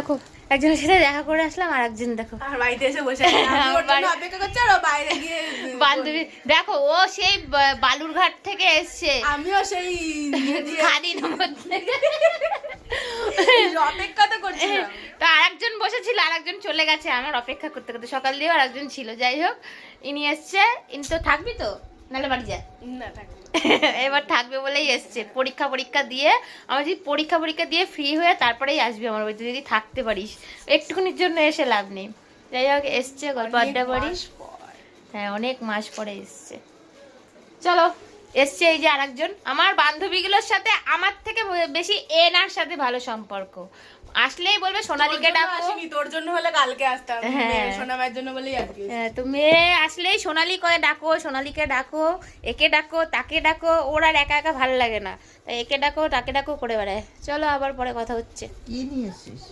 দেখো একজনের সাথে দেখা করে আসলাম আর একজন দেখো বাড়িতে এসে বসে অপেক্ষা করছে আর বাইরে গিয়ে বান্ধবী দেখো ও সেই বালুরঘাট থেকে এসছে, আমিও সেই খাদি নম্বর থেকে অপেক্ষা তো করছিলাম। তো আরেকজন বসেছিল, আরেকজন চলে গেছে আমার অপেক্ষা করতে করতে। সকাল দিয়ে আরেকজন ছিল, যাই হোক ইনি এসছে। ইনি তো থাকবি তো, নাহলে বাড়ি যা না থাকবে এবার থাকবে বলেই এসছে। পরীক্ষা দিয়ে আমার যদি পরীক্ষা দিয়ে ফ্রি হয়ে তারপরেই আসবি আমার বাড়িতে, যদি থাকতে পারিস। একটুখানির জন্য এসে লাভ নেই। যাই হোক এসছে, গল্প আড্ডা করি। হ্যাঁ অনেক মাস পরে এসছে। চলো এসছে এই যে আরেকজন। আমার বান্ধবীগুলোর সাথে আমার থেকে বেশি এনার সাথে ভালো সম্পর্ক। আসলেই বলবে সোনালীকে ডাকো, তোর জন্য হলে কালকে আসতাম, হ্যাঁ। সোনামায়ের জন্য বলেই আজকে হ্যাঁ, তো মেয়ে আসলেই সোনালী করে ডাকো, সোনালীকে ডাকো, একে ডাকো তাকে ডাকো। ওর আর একা একা ভালো লাগে না, তাই একে ডাকো তাকে ডাকো করে বেড়ায়। চলো আবার পরে কথা হচ্ছে। কি নিয়ে এসেছিস?